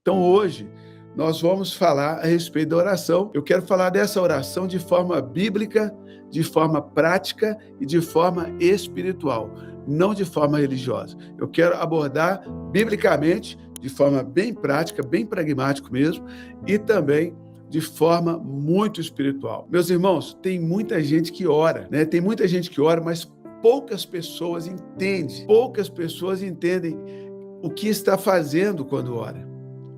Então, hoje, nós vamos falar a respeito da oração. Eu quero falar dessa oração de forma bíblica, de forma prática e de forma espiritual, não de forma religiosa. Eu quero abordar biblicamente, de forma bem prática, bem pragmática mesmo, e também de forma muito espiritual. Meus irmãos, tem muita gente que ora, né? Tem muita gente que ora, mas poucas pessoas entendem o que está fazendo quando ora.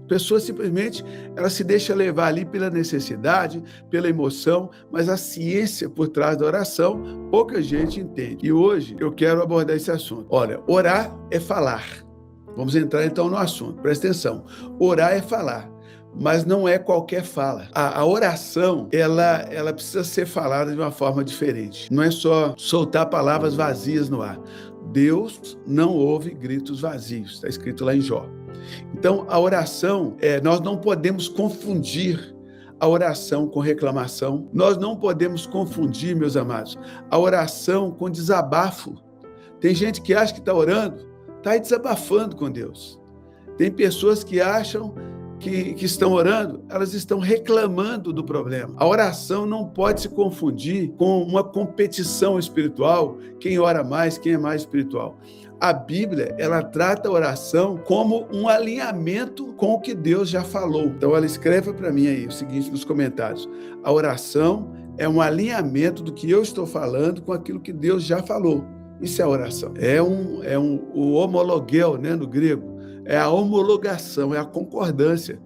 A pessoa simplesmente ela se deixa levar ali pela necessidade, pela emoção, mas a ciência por trás da oração, pouca gente entende. E hoje eu quero abordar esse assunto. Olha, orar é falar. Vamos entrar então no assunto, presta atenção. Orar é falar, mas não é qualquer fala. A oração, ela precisa ser falada de uma forma diferente. Não é só soltar palavras vazias no ar. Deus não ouve gritos vazios, está escrito lá em Jó. Então, a oração, nós não podemos confundir a oração com reclamação. Nós não podemos confundir, meus amados, a oração com desabafo. Tem gente que acha que está orando, está aí desabafando com Deus. Tem pessoas que acham que estão orando, elas estão reclamando do problema. A oração não pode se confundir com uma competição espiritual, quem ora mais, quem é mais espiritual. A Bíblia, ela trata a oração como um alinhamento com o que Deus já falou. Então, ela escreve para mim aí o seguinte nos comentários: a oração é um alinhamento do que eu estou falando com aquilo que Deus já falou. Isso é oração. O homologeu, né, no grego. É a homologação, é a concordância.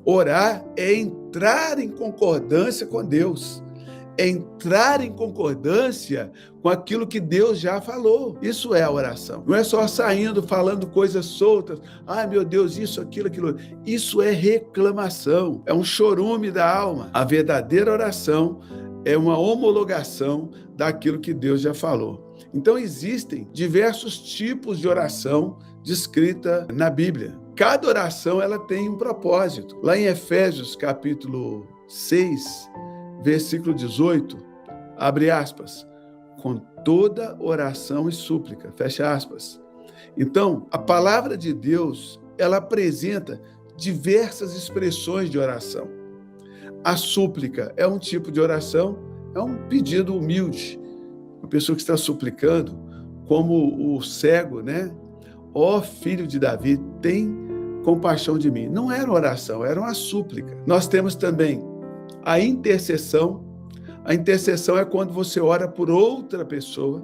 Orar é entrar em concordância com Deus. É entrar em concordância com aquilo que Deus já falou. Isso é a oração. Não é só saindo, falando coisas soltas. Ai, meu Deus, isso, aquilo. Isso é reclamação. É um chorume da alma. A verdadeira oração é uma homologação daquilo que Deus já falou. Então, existem diversos tipos de oração descrita na Bíblia. Cada oração ela tem um propósito. Lá em Efésios, capítulo 6, versículo 18, abre aspas, com toda oração e súplica, fecha aspas. Então, a palavra de Deus, ela apresenta diversas expressões de oração. A súplica é um tipo de oração, é um pedido humilde. Uma pessoa que está suplicando, como o cego, né? Ó filho de Davi, tem compaixão de mim. Não era uma oração, era uma súplica. Nós temos também a intercessão. A intercessão é quando você ora por outra pessoa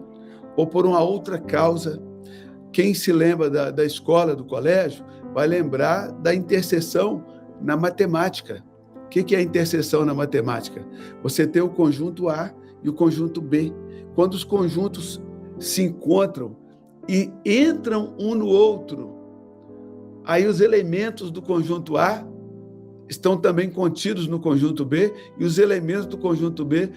ou por uma outra causa. Quem se lembra da escola, do colégio, vai lembrar da intercessão na matemática. O que é a intercessão na matemática? Você tem o conjunto A e o conjunto B. Quando os conjuntos se encontram e entram um no outro, aí os elementos do conjunto A estão também contidos no conjunto B e os elementos do conjunto B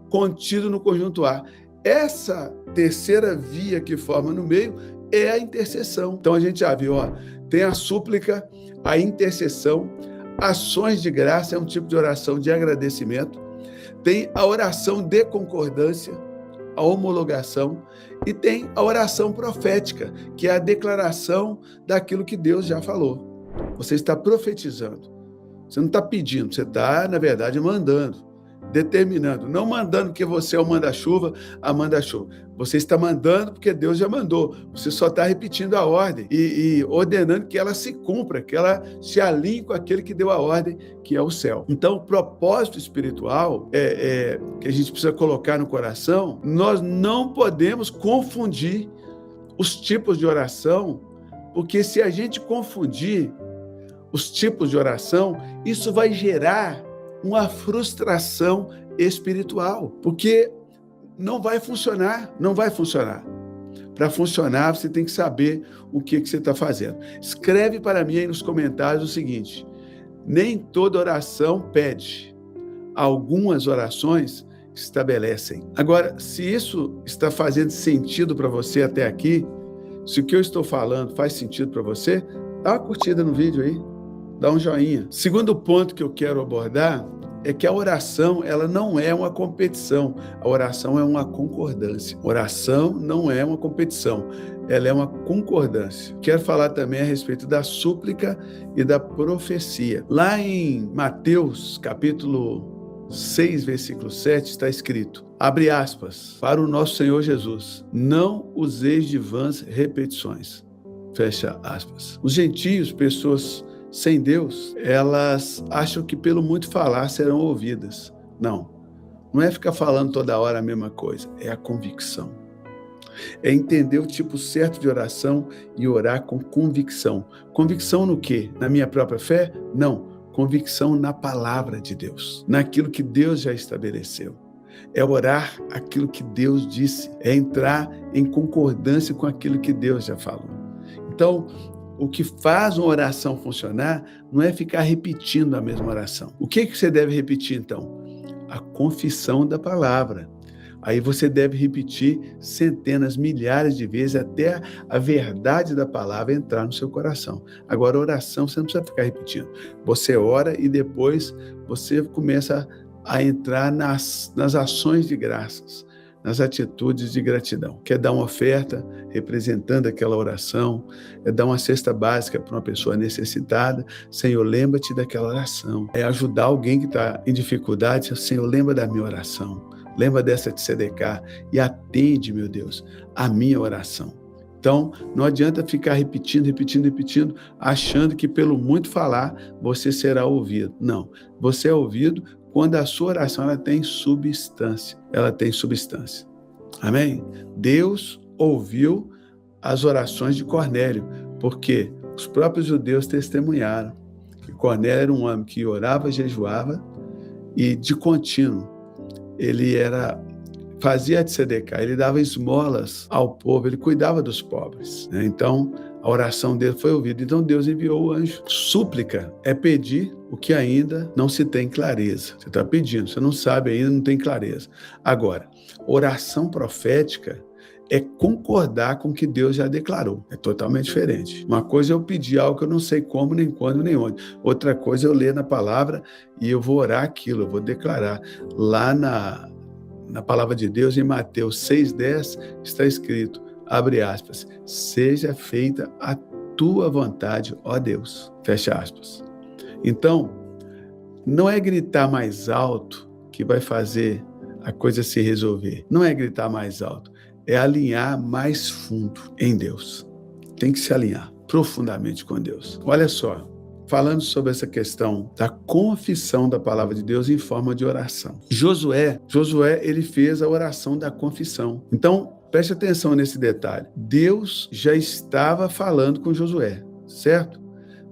contidos no conjunto A. Essa terceira via que forma no meio é a intercessão. Então a gente já viu, tem a súplica, a intercessão, ações de graça, é um tipo de oração de agradecimento, tem a oração de concordância, a homologação, e tem a oração profética, que é a declaração daquilo que Deus já falou. Você está profetizando. Você não está pedindo, você está, na verdade, mandando, determinando. Não mandando porque você é o manda-chuva, a manda-chuva. Você está mandando porque Deus já mandou. Você só está repetindo a ordem e ordenando que ela se cumpra, que ela se alinhe com aquele que deu a ordem, que é o céu. Então, o propósito espiritual que a gente precisa colocar no coração, nós não podemos confundir os tipos de oração, porque se a gente confundir os tipos de oração, isso vai gerar uma frustração espiritual, porque não vai funcionar. Para funcionar, você tem que saber o que você está fazendo. Escreve para mim aí nos comentários o seguinte: nem toda oração pede, algumas orações estabelecem. Agora, se isso está fazendo sentido para você até aqui, se o que eu estou falando faz sentido para você, dá uma curtida no vídeo aí, dá um joinha. Segundo ponto que eu quero abordar é que a oração, ela não é uma competição, a oração é uma concordância. Oração não é uma competição, ela é uma concordância. Quero falar também a respeito da súplica e da profecia. Lá em Mateus, capítulo 6, versículo 7, está escrito, abre aspas, para o nosso Senhor Jesus, não useis de vãs repetições, fecha aspas. Os gentios, pessoas sem Deus, elas acham que pelo muito falar serão ouvidas. Não é ficar falando toda hora a mesma coisa, é a convicção. É entender o tipo certo de oração e orar com convicção. Convicção no quê? Na minha própria fé? Não. Convicção na palavra de Deus, naquilo que Deus já estabeleceu. É orar aquilo que Deus disse, é entrar em concordância com aquilo que Deus já falou. Então, o que faz uma oração funcionar não é ficar repetindo a mesma oração. O que você deve repetir, então? A confissão da palavra. Aí você deve repetir centenas, milhares de vezes até a verdade da palavra entrar no seu coração. Agora, a oração você não precisa ficar repetindo. Você ora e depois você começa a entrar nas ações de graças, nas atitudes de gratidão. Quer dar uma oferta representando aquela oração, é dar uma cesta básica para uma pessoa necessitada, Senhor, lembra-te daquela oração. É ajudar alguém que está em dificuldade, Senhor, lembra da minha oração, lembra dessa de CDK e atende, meu Deus, a minha oração. Então, não adianta ficar repetindo, achando que pelo muito falar você será ouvido. Não, você é ouvido quando a sua oração ela tem substância. Amém? Deus ouviu as orações de Cornélio, porque os próprios judeus testemunharam que Cornélio era um homem que orava, jejuava e de contínuo ele fazia tzedekah, ele dava esmolas ao povo, ele cuidava dos pobres, né? Então, a oração dele foi ouvida. Então, Deus enviou o anjo. Súplica é pedir o que ainda não se tem clareza. Você está pedindo, você não sabe ainda, não tem clareza. Agora, oração profética é concordar com o que Deus já declarou. É totalmente diferente. Uma coisa é eu pedir algo que eu não sei como, nem quando, nem onde. Outra coisa é eu ler na palavra e eu vou orar aquilo, eu vou declarar. Lá na palavra de Deus, em Mateus 6,10, está escrito, abre aspas, seja feita a tua vontade, ó Deus, fecha aspas. Então, não é gritar mais alto que vai fazer a coisa se resolver. Não é gritar mais alto, é alinhar mais fundo em Deus. Tem que se alinhar profundamente com Deus. Olha só, falando sobre essa questão da confissão da palavra de Deus em forma de oração. Josué, ele fez a oração da confissão. Então, preste atenção nesse detalhe. Deus já estava falando com Josué, certo?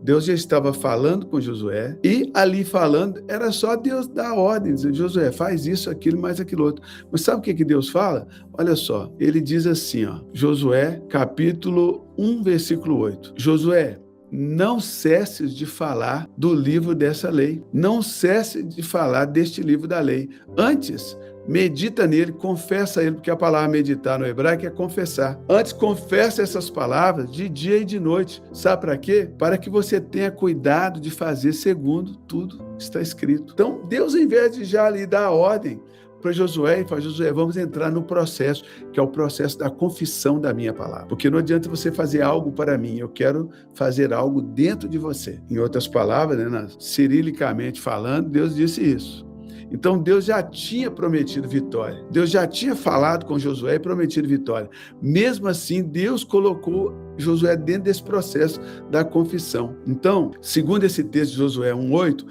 Deus já estava falando com Josué e ali falando, era só Deus dar ordem, dizer, Josué, faz isso, aquilo, mais aquilo outro. Mas sabe o que Deus fala? Olha só, ele diz assim, ó, Josué, capítulo 1, versículo 8. Josué, não cesses de falar do livro dessa lei. Não cesse de falar deste livro da lei. Antes, medita nele, confessa ele, porque a palavra meditar no hebraico é confessar. Antes, confessa essas palavras de dia e de noite. Sabe para quê? Para que você tenha cuidado de fazer segundo tudo está escrito. Então, Deus, em vez de já lhe dar a ordem para Josué, e fala, Josué, vamos entrar no processo, que é o processo da confissão da minha palavra. Porque não adianta você fazer algo para mim, eu quero fazer algo dentro de você. Em outras palavras, né, cirilicamente falando, Deus disse isso. Então, Deus já tinha prometido vitória. Deus já tinha falado com Josué e prometido vitória. Mesmo assim, Deus colocou Josué dentro desse processo da confissão. Então, segundo esse texto de Josué 1:8,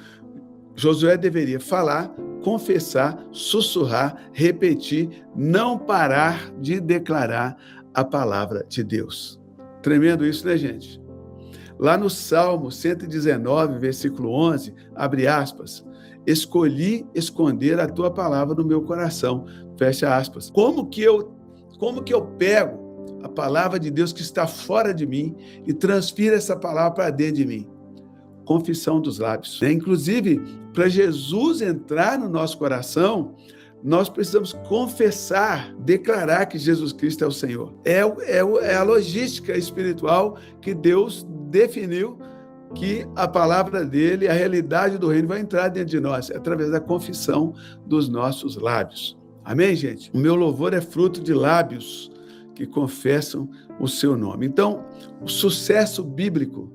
Josué deveria falar, confessar, sussurrar, repetir, não parar de declarar a palavra de Deus. Tremendo isso, né, gente? Lá no Salmo 119, versículo 11, abre aspas, escolhi esconder a tua palavra no meu coração, fecha aspas. Como que eu pego a palavra de Deus que está fora de mim e transfiro essa palavra para dentro de mim? Confissão dos lábios. Inclusive, para Jesus entrar no nosso coração, nós precisamos confessar, declarar que Jesus Cristo é o Senhor. É a logística espiritual que Deus definiu que a palavra dele, a realidade do reino vai entrar dentro de nós, através da confissão dos nossos lábios. Amém, gente? O meu louvor é fruto de lábios que confessam o seu nome. Então, o sucesso bíblico,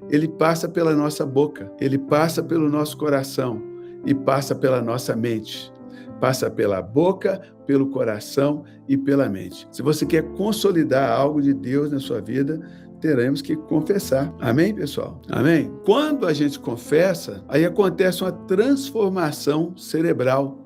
ele passa pela nossa boca, ele passa pelo nosso coração e passa pela nossa mente. Passa pela boca, pelo coração e pela mente. Se você quer consolidar algo de Deus na sua vida, teremos que confessar. Amém, pessoal? Amém? Quando a gente confessa, aí acontece uma transformação cerebral,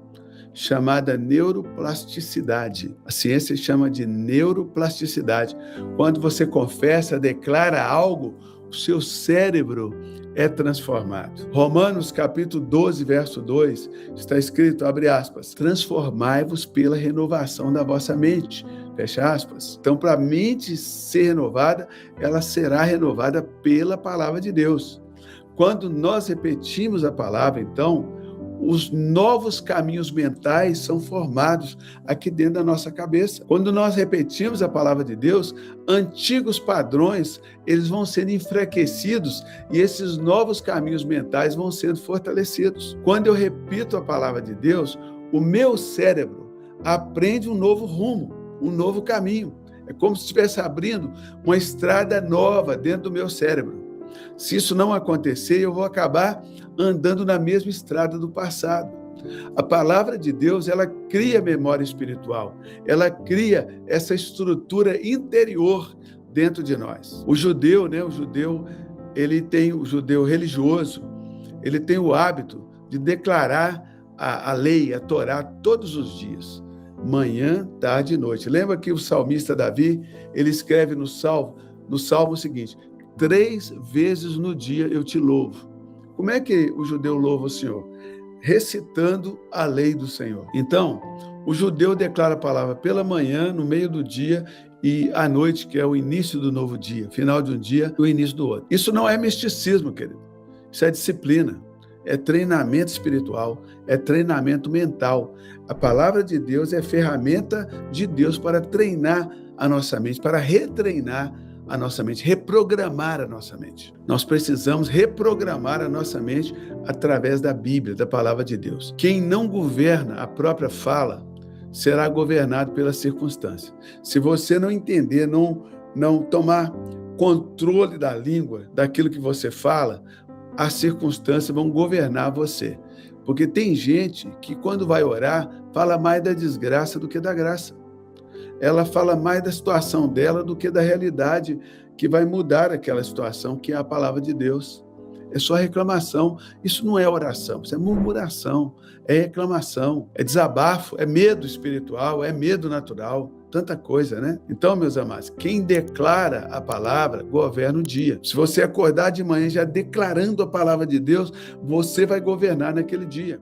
chamada neuroplasticidade. A ciência chama de neuroplasticidade. Quando você confessa, declara algo, o seu cérebro é transformado. Romanos capítulo 12, verso 2, está escrito, abre aspas, transformai-vos pela renovação da vossa mente, fecha aspas. Então, para a mente ser renovada, ela será renovada pela palavra de Deus. Quando nós repetimos a palavra, então, os novos caminhos mentais são formados aqui dentro da nossa cabeça. Quando nós repetimos a palavra de Deus, antigos padrões, eles vão sendo enfraquecidos e esses novos caminhos mentais vão sendo fortalecidos. Quando eu repito a palavra de Deus, o meu cérebro aprende um novo rumo, um novo caminho. É como se estivesse abrindo uma estrada nova dentro do meu cérebro. Se isso não acontecer, eu vou acabar andando na mesma estrada do passado. A palavra de Deus, ela cria memória espiritual, ela cria essa estrutura interior dentro de nós. O judeu religioso, ele tem o hábito de declarar a lei, a Torá, todos os dias, manhã, tarde e noite. Lembra que o salmista Davi, ele escreve no salmo o seguinte: 3 vezes no dia eu te louvo. Como é que o judeu louva o Senhor? Recitando a lei do Senhor. Então, o judeu declara a palavra pela manhã, no meio do dia, e à noite, que é o início do novo dia, final de um dia, o início do outro. Isso não é misticismo, querido. Isso é disciplina, é treinamento espiritual, é treinamento mental. A palavra de Deus é ferramenta de Deus para treinar a nossa mente, para retreinar a nossa mente, reprogramar a nossa mente. Nós precisamos reprogramar a nossa mente através da Bíblia, da palavra de Deus. Quem não governa a própria fala será governado pela circunstância. Se você não entender, não tomar controle da língua, daquilo que você fala, as circunstâncias vão governar você. Porque tem gente que, quando vai orar, fala mais da desgraça do que da graça. Ela fala mais da situação dela do que da realidade que vai mudar aquela situação, que é a palavra de Deus. É só reclamação. Isso não é oração, isso é murmuração, é reclamação, é desabafo, é medo espiritual, é medo natural, tanta coisa, né? Então, meus amados, quem declara a palavra, governa o dia. Se você acordar de manhã já declarando a palavra de Deus, você vai governar naquele dia.